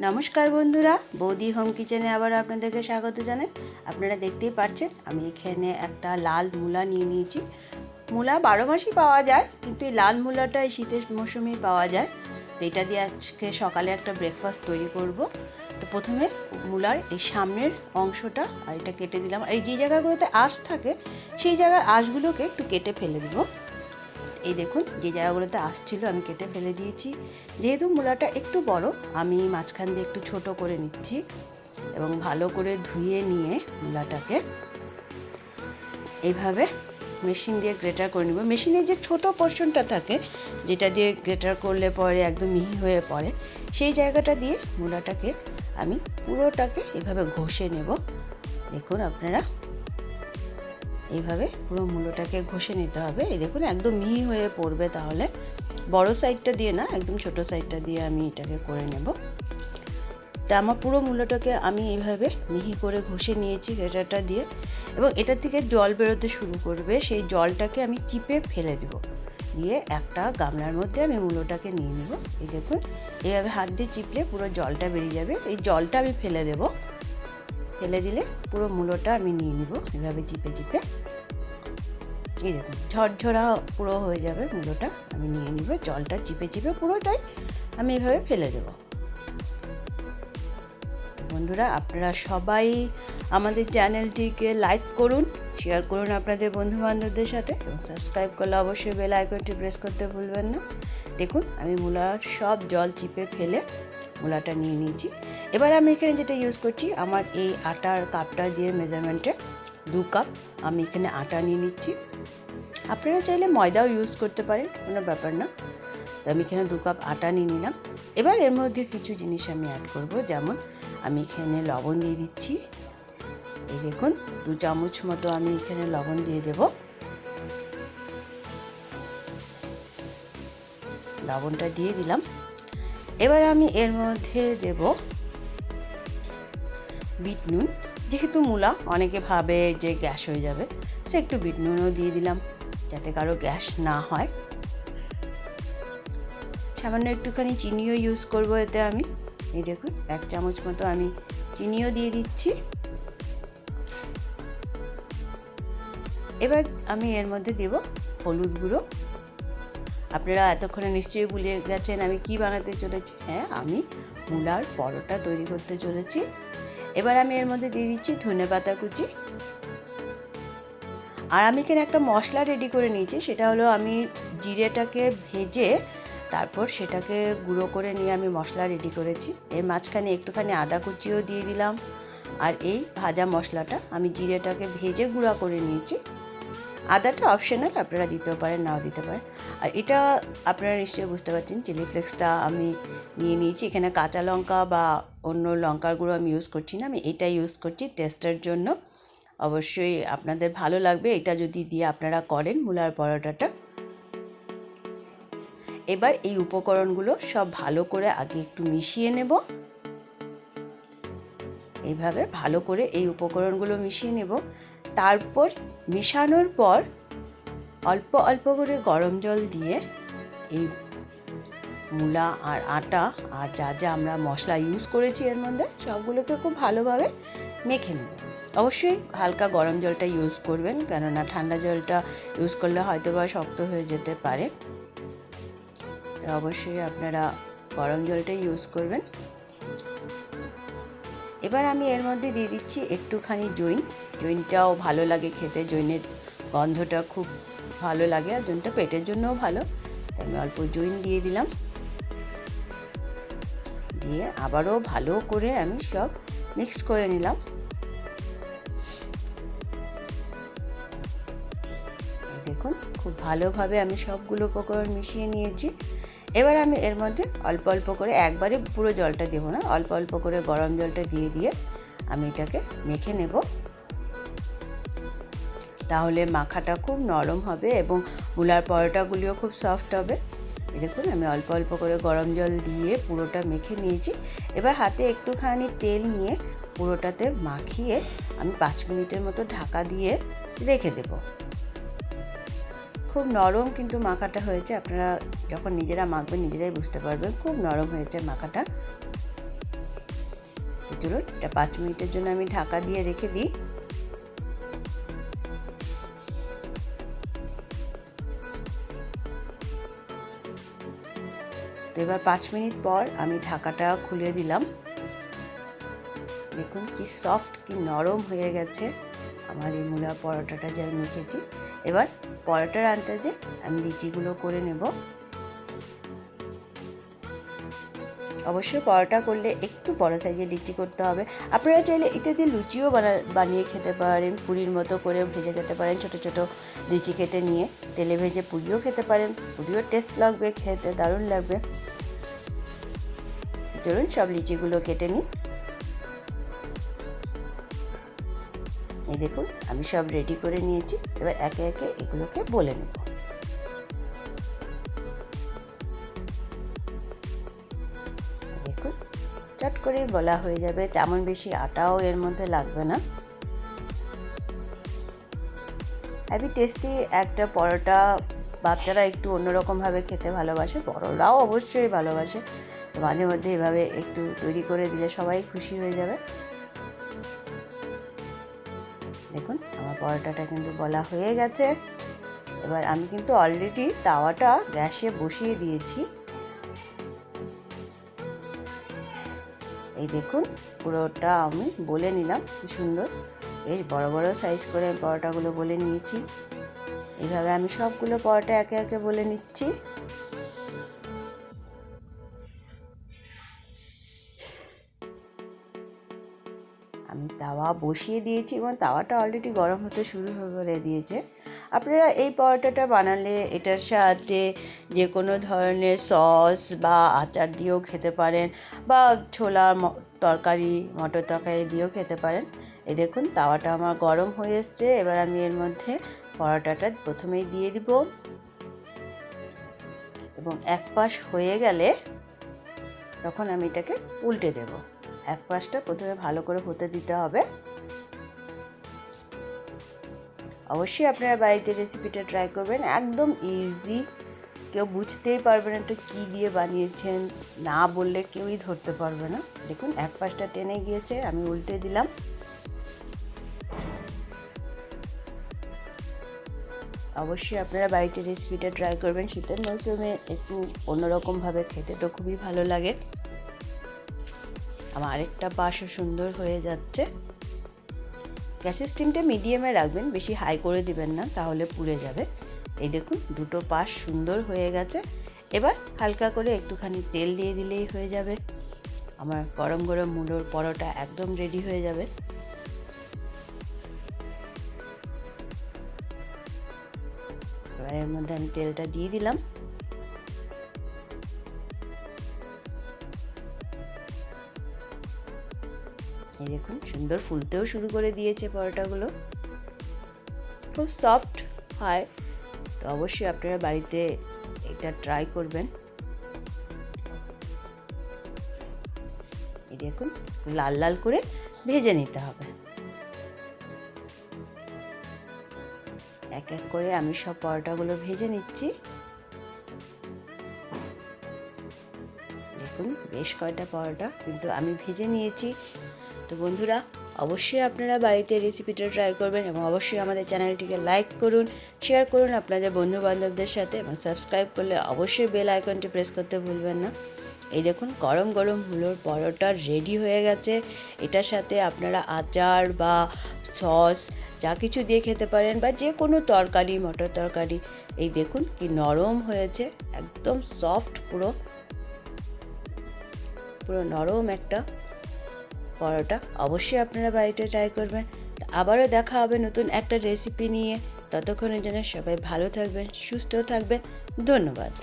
নমস্কার বন্ধুরা, বৌদি হোম কিচেনে আবার আপনাদেরকে স্বাগত জানাই। আপনারা দেখতেই পাচ্ছেন আমি এখানে একটা লাল মূলা নিয়ে নিয়েছি। মূলা 12 মাসই পাওয়া যায়, কিন্তু এই লাল মূলাটা এই শীতের মৌসুমেই পাওয়া যায়। তো এটা দিয়ে আজকে সকালে একটা ব্রেকফাস্ট তৈরি করব। তো প্রথমে মূলার এই সামনের অংশটা আর এটা কেটে দিলাম। আর এই যে জায়গাগুলোতে আঁশ থাকে সেই জায়গার আঁশগুলোকে একটু কেটে ফেলে দিব। এই দেখুন, যে জায়গাগুলোতে আসছিল আমি কেটে ফেলে দিয়েছি। যেহেতু মূলাটা একটু বড়, আমি মাঝখান দিয়ে একটু ছোট করে নিচ্ছি এবং ভালো করে ধুয়ে নিয়ে মূলাটাকে এইভাবে মেশিন দিয়ে গ্রেটার করে নেব। মেশিনের যে ছোট পোর্শনটা থাকে, যেটা দিয়ে গ্রেটার করলে পরে একদম মিহি হয়ে পড়ে, সেই জায়গাটা দিয়ে মূলাটাকে আমি পুরোটাকে এভাবে ঘষে নেব। দেখুন আপনারা, এইভাবে পুরো মূলোটাকে ঘষে নিতে হবে। এই দেখুন একদম মিহি হয়ে পড়বে। তাহলে বড় সাইডটা দিয়ে না, একদম ছোট সাইডটা দিয়ে আমি এটাকে করে নেব। তা আমার পুরো মূলোটাকে আমি এইভাবে মিহি করে ঘষে নিয়েছি গ্রেটারটা দিয়ে, এবং এটা থেকে জল বেরোতে শুরু করবে। সেই জলটাকে আমি চিপে ফেলে দেব, দিয়ে একটা গামলার মধ্যে আমি মূলোটাকে নিয়ে নেব। এই দেখুন, এইভাবে হাত দিয়ে চিপলে পুরো জলটা বেরিয়ে যাবে। এই জলটা আমি ফেলে দেব। ফেলে দিলে পুরো মূলোটা আমি নিয়ে নিব এভাবে চিপে চিপে। এই দেখুন ঝরঝরা পুরো হয়ে যাবে মূলোটা, আমি নিয়ে নিব। জলটা চিপে চিপে পুরোটাই আমি এভাবে ফেলে দেব। বন্ধুরা, আপনারা সবাই আমাদের চ্যানেলটিকে লাইক করুন, শেয়ার করুন আপনাদের বন্ধুবান্ধবদের সাথে, এবং সাবস্ক্রাইব করলে অবশ্যই বেল আইকনটি প্রেস করতে ভুলবেন না। দেখুন আমি মূলার সব জল চিপে ফেলে মূলাটা নিয়ে নিয়েছি। এবার আমি এখানে যেটা ইউজ করছি, আমার এই আটার কাপটা দিয়ে মেজারমেন্টে 2 কাপ আমি এখানে আটা নিয়ে নিচ্ছি। আপনারা চাইলে ময়দাও ইউজ করতে পারেন, কোনো ব্যাপার না। তো আমি এখানে 2 কাপ আটা নিয়ে নিলাম। এবার এর মধ্যে কিছু জিনিস আমি অ্যাড করব, যেমন আমি এখানে লবণ দিয়ে দিচ্ছি। এই দেখুন 2 চামচ মতো আমি এখানে লবণ দিয়ে দেব। লবণটা দিয়ে দিলাম। এবার আমি এর মধ্যে দেব বিট নুন। যেহেতু মূলা অনেকে ভাবে যে গ্যাস হয়ে যাবে, সে একটু বিট নুনও দিয়ে দিলাম যাতে কারো গ্যাস না হয়। সামান্য একটুখানি চিনিও ইউজ করব এতে আমি। এই দেখুন 1 চামচ মতো আমি চিনিও দিয়ে দিচ্ছি। এবার আমি এর মধ্যে দেব হলুদ গুঁড়ো। আপনারা এতক্ষণে নিশ্চয়ই ভুলে গেছেন আমি কি বানাতে চলেছি। হ্যাঁ, আমি মূলার পরোটা তৈরি করতে চলেছি। এবার আমি এর মধ্যে দিয়ে দিচ্ছি ধনেপাতা কুচি। আর আমি এখানে একটা মশলা রেডি করে নিয়েছি, সেটা হলো আমি জিরেটাকে ভেজে তারপর সেটাকে গুঁড়ো করে নিয়ে আমি মশলা রেডি করেছি। এর মাঝখানে একটুখানি আদা কুচিও দিয়ে দিলাম। আর এই ভাজা মশলাটা আমি জিরেটাকে ভেজে গুঁড়া করে নিয়েছি। আদাটা অপশনাল, আপনারা দিতেও পারেন, নাও দিতে পারেন। আর এটা আপনারা নিশ্চয়ই বুঝতে পারছেন, চিলি ফ্লেক্সটা আমি নিয়ে নিয়েছি। এখানে কাঁচা লঙ্কা বা অন্য লঙ্কার গুঁড়ো আমি ইউজ করছি না, আমি এটা ইউজ করছি টেস্টের জন্য। অবশ্যই আপনাদের ভালো লাগবে এটা যদি দিয়ে আপনারা করেন মূলার পরোটাটা। এবার এই উপকরণগুলো সব ভালো করে আগে একটু মিশিয়ে নেব। এইভাবে ভালো করে এই উপকরণগুলো মিশিয়ে নেব। তারপর মেশানোর পর অল্প অল্প করে গরম জল দিয়ে এই মূলা আর আটা আর যা যা আমরা মশলা ইউজ করেছি এর মধ্যে সবগুলোকে খুব ভালোভাবে মেখে নেব। অবশ্যই হালকা গরম জলটা ইউজ করবেন, কেননা ঠান্ডা জলটা ইউজ করলে হয়তো বা শক্ত হয়ে যেতে পারে। তো অবশ্যই আপনারা গরম জলটাই ইউজ করবেন। এবার আমি এর মধ্যে দিয়ে দিচ্ছি একটুখানি জৈন। জৈনটাও ভালো লাগে খেতে, জৈনের গন্ধটা খুব ভালো লাগে, আর জৈনটা পেটের জন্যও ভালো। তাই আমি অল্প জৈন দিয়ে দিলাম। দিয়ে আবারও ভালো করে আমি সব মিক্সড করে নিলাম। দেখুন খুব ভালোভাবে আমি সবগুলো উপকরণ মিশিয়ে নিয়েছি। এবার আমি এর মধ্যে অল্প অল্প করে, একবারে পুরো জলটা দেবো না, অল্প অল্প করে গরম জলটা দিয়ে দিয়ে আমি এটাকে মেখে নেব। তাহলে মাখাটা খুব নরম হবে এবং মূলার পরোটাগুলিও খুব সফট হবে। দেখুন আমি অল্প অল্প করে গরম জল দিয়ে পুরোটা মেখে নিয়েছি। এবার হাতে একটুখানি তেল নিয়ে পুরোটাতে মাখিয়ে আমি 5 মিনিটের মতো ঢাকা দিয়ে রেখে দেব। খুব নরম কিন্তু মাখাটা হয়েছে, আপনারা যখন নিজেরা মাখবেন নিজেরাই বুঝতে পারবেন খুব নরম হয়েছে মাখাটা। চলুন এটা 5 মিনিটের জন্য আমি ঢাকা দিয়ে রেখে দিই। তো এবার 5 মিনিট পর আমি ঢাকাটা খুলে দিলাম। দেখুন কি সফট, কি নরম হয়ে গেছে আমার এই মূলা পরোটাটা যে আমি মেখেছি। এবার পরোটার আন্দাজে আমি লিচিগুলো করে নেব। অবশ্যই পরোটা করলে একটু বড় সাইজের লিচি করতে হবে। আপনারা চাইলে এটা দিয়ে লুচিও বানিয়ে খেতে পারেন, পুরির মতো করে ভেজে খেতে পারেন। ছোট ছোট লিচি কেটে নিয়ে তেলে ভেজে পুরিও খেতে পারেন, পুরিও টেস্ট লাগবে, খেতে দারুণ লাগবে। চলুন সব লিচিগুলো কেটে নিই। এই দেখুন আমি সব রেডি করে নিয়েছি। এবার একে একে এগুলোকে বলে নেব। দেখুন চট করেই বলা হয়ে যাবে, তেমন বেশি আটাও এর মধ্যে লাগবে না। হেভি টেস্টি একটা পরোটা। বাচ্চারা একটু অন্যরকমভাবে খেতে ভালোবাসে, বড়রাও অবশ্যই ভালোবাসে। তো মাঝে মধ্যে এভাবে একটু তৈরি করে দিলে সবাই খুশি হয়ে যাবে। দেখুন আমার পরোটাটা কিন্তু বলা হয়ে গেছে। এবার আমি কিন্তু অলরেডি তাওয়াটা গ্যাসে বসিয়ে দিয়েছি। এই দেখুন পুরোটা আমি বলে নিলাম, কি সুন্দর বেশ বড় বড় সাইজ করে পরোটাগুলো বলে নিয়েছি। এইভাবে আমি সবগুলো পরোটা একে একে বলে নিচ্ছি। আমি তাওয়া বসিয়ে দিয়েছি এবং তাওয়াটা অলরেডি গরম হতে শুরু করে দিয়েছে। আপনারা এই পরোটাটা বানালে এটার সাথে যে কোনো ধরনের সস বা আচার দিয়েও খেতে পারেন, বা ছোলা তরকারি, মটর তরকারি দিয়েও খেতে পারেন। এই দেখুন তাওয়াটা আমার গরম হয়ে এসছে। এবার আমি এর মধ্যে পরোটাটা প্রথমেই দিয়ে দিব এবং এক পাশ হয়ে গেলে তখন আমি এটাকে উল্টে দেব। এক পাশটা প্রথমে ভালো করে হতে দিতে হবে। অবশ্যই আপনারা বাড়িতে রেসিপিটা ট্রাই করবেন, একদম ইজি। কেউ বুঝতেই পারবে না এটা কী দিয়ে বানিয়েছেন, না বললে কেউই ধরতে পারবে না। দেখুন এক পাশটা টেনে গিয়েছে, আমি উল্টে দিলাম। অবশ্যই আপনারা বাড়িতে রেসিপিটা ট্রাই করবেন। শীতের মৌসুমে একটু অন্যরকমভাবে খেতে তো খুবই ভালো লাগে। আমার আরেকটা পাশও সুন্দর হয়ে যাচ্ছে। গ্যাসের স্টিমটা মিডিয়ামে রাখবেন, বেশি হাই করে দিবেন না, তাহলে পুড়ে যাবে। এই দেখুন দুটো পাশ সুন্দর হয়ে গেছে। এবার হালকা করে একটুখানি তেল দিয়ে দিলেই হয়ে যাবে। আমার গরম গরম মূলোর পরোটা একদম রেডি হয়ে যাবে। এবার এর মধ্যে আমি তেলটা দিয়ে দিলাম। এই দেখুন সুন্দর ফুলতেও শুরু করে দিয়েছে পরোটাগুলো, খুব সফট হয়। তো অবশ্যই আপনারা বাড়িতে এটা ট্রাই করবেন। এই দেখুন লাল লাল করে ভেজে নিতে হবে। এক এক করে আমি সব পরোটাগুলো ভেজে নিচ্ছি। দেখুন বেশ কয়টা পরোটা কিন্তু আমি ভেজে নিয়েছি। তো বন্ধুরা অবশ্যই আপনারা বাড়িতে রেসিপিটা ট্রাই করবেন এবং অবশ্যই আমাদের চ্যানেলটিকে লাইক করুন, শেয়ার করুন আপনাদের বন্ধুবান্ধবদের সাথে, এবং সাবস্ক্রাইব করলে অবশ্যই বেল আইকনটি প্রেস করতে ভুলবেন না। এই দেখুন গরম গরম মূলোর পরোটা রেডি হয়ে গেছে। এটার সাথে আপনারা আচার বা সস যা কিছু দিয়ে খেতে পারেন, বা যে কোনো তরকারি, মটর তরকারি। এই দেখুন কি নরম হয়েছে, একদম সফট, পুরো নরম একটা পরোটা। অবশ্যই আপনারা বাড়িতে ট্রাই করবেন। আবারও দেখা হবে নতুন একটা রেসিপি নিয়ে। ততক্ষণের জন্য সবাই ভালো থাকবেন, সুস্থ থাকবেন। ধন্যবাদ।